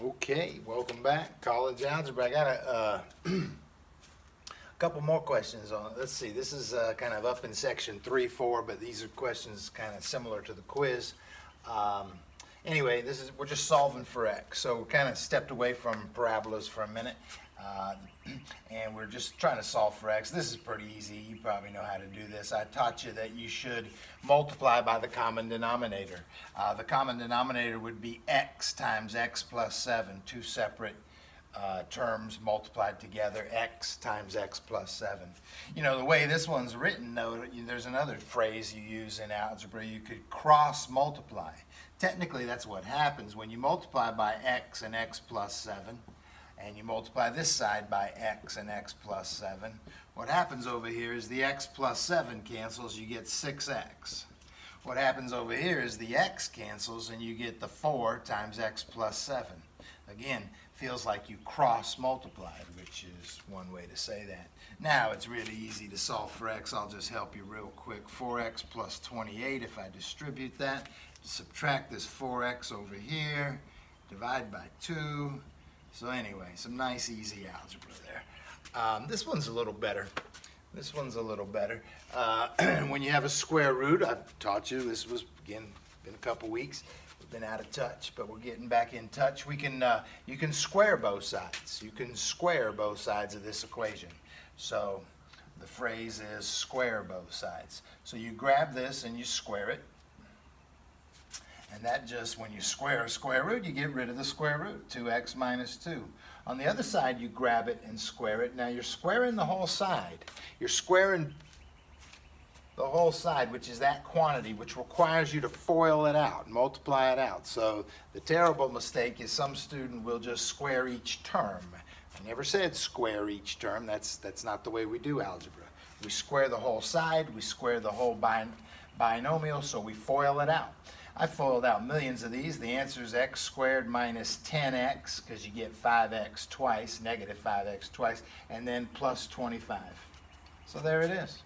Okay, welcome back. College Algebra. I got a couple more questions on it. Let's see, this is kind of up in section 3, 4, but these are questions kind of similar to the quiz. Anyway, we're just solving for x. So we kind of stepped away from parabolas for a minute, and we're just trying to solve for x. This is pretty easy. You probably know how to do this. I taught you that you should multiply by the common denominator. The common denominator would be x times x plus 7, two separate terms multiplied together, x times x plus 7. You know, the way this one's written, though, there's another phrase you use in algebra. You could cross multiply. Technically, that's what happens when you multiply by x and x plus 7, and you multiply this side by x and x plus 7. What happens over here is the x plus 7 cancels, you get 6x. What happens over here is the x cancels, and you get the 4 times x plus 7. Again, feels like you cross multiplied, which is one way to say that. Now it's really easy to solve for x. I'll just help you real quick. 4x plus 28, if I distribute that, subtract this 4x over here, divide by 2. So anyway, some nice easy algebra there. This one's a little better. This one's a little better. When you have a square root, I've taught you, this was, again, been a couple weeks. We've been out of touch, but we're getting back in touch. You can square both sides. You can square both sides of this equation. So the phrase is square both sides. So you grab this and you square it. And that just, when you square a square root, you get rid of the square root, 2x minus 2. On the other side, you grab it and square it. Now you're squaring the whole side. You're squaring the whole side, which is that quantity, which requires you to FOIL it out, multiply it out. So the terrible mistake is some student will just square each term. I never said square each term. That's not the way we do algebra. We square the whole side, we square the whole binomial, so we FOIL it out. I FOILed out millions of these. The answer is x squared minus 10x, because you get 5x twice, negative 5x twice, and then plus 25. So there it is.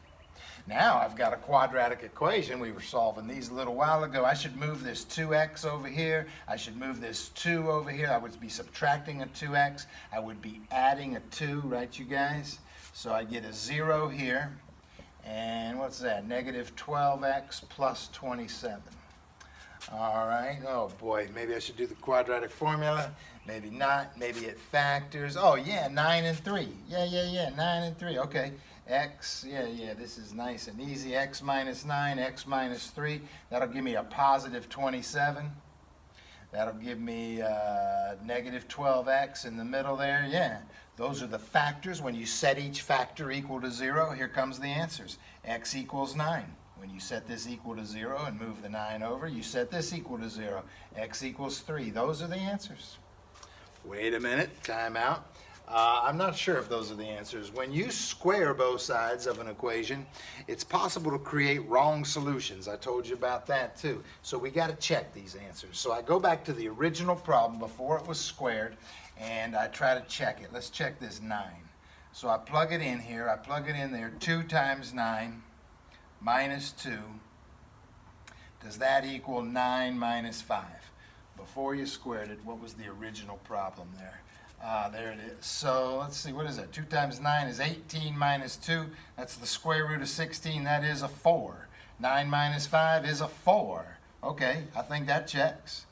Now I've got a quadratic equation. We were solving these a little while ago. I should move this 2x over here. I should move this 2 over here. I would be subtracting a 2x. I would be adding a 2, right, you guys? So I get a 0 here. And what's that? Negative 12x plus 27. All right. Oh, boy. Maybe I should do the quadratic formula. Maybe not. Maybe it factors. Oh, yeah, 9 and 3. Yeah, 9 and 3. Okay. X, this is nice and easy. X minus 9, x minus 3. That'll give me a positive 27. That'll give me negative 12x in the middle there. Yeah, those are the factors. When you set each factor equal to 0, here comes the answers. X equals 9. When you set this equal to 0 and move the 9 over, you set this equal to 0. X equals 3. Those are the answers. Wait a minute. Time out. I'm not sure if those are the answers. When you square both sides of an equation, it's possible to create wrong solutions. I told you about that too. So we got to check these answers. So I go back to the original problem before it was squared, and I try to check it. Let's check this 9. So I plug it in here. I plug it in there. 2 times 9 minus 2. Does that equal 9 minus 5? Before you squared it, what was the original problem there? There it is. So let's see, what is that? 2 times 9 is 18 minus 2. That's the square root of 16. That is a 4. 9 minus 5 is a 4. Okay, I think that checks.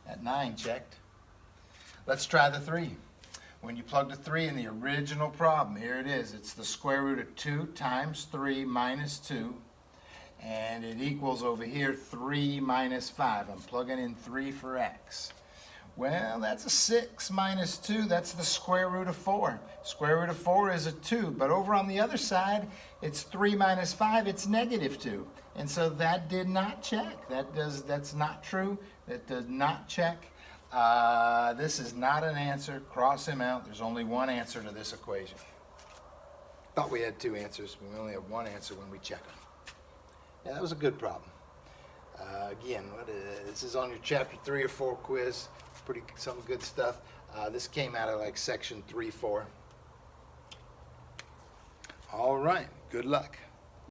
That 9 checked. Let's try the 3. When you plug the 3 in the original problem, here it is. It's the square root of 2 times 3 minus 2. And it equals over here 3 minus 5. I'm plugging in 3 for x. Well, that's a 6 minus 2. That's the square root of 4. Square root of 4 is a 2. But over on the other side, it's 3 minus 5. It's negative 2. And so that did not check. That's not true. That does not check. This is not an answer. Cross him out. There's only one answer to this equation. Thought we had 2 answers. We only have 1 answer when we check them. Yeah, that was a good problem. Again, this is on your chapter 3 or 4 quiz. Some good stuff. This came out of like section 3, 4. All right. Good luck.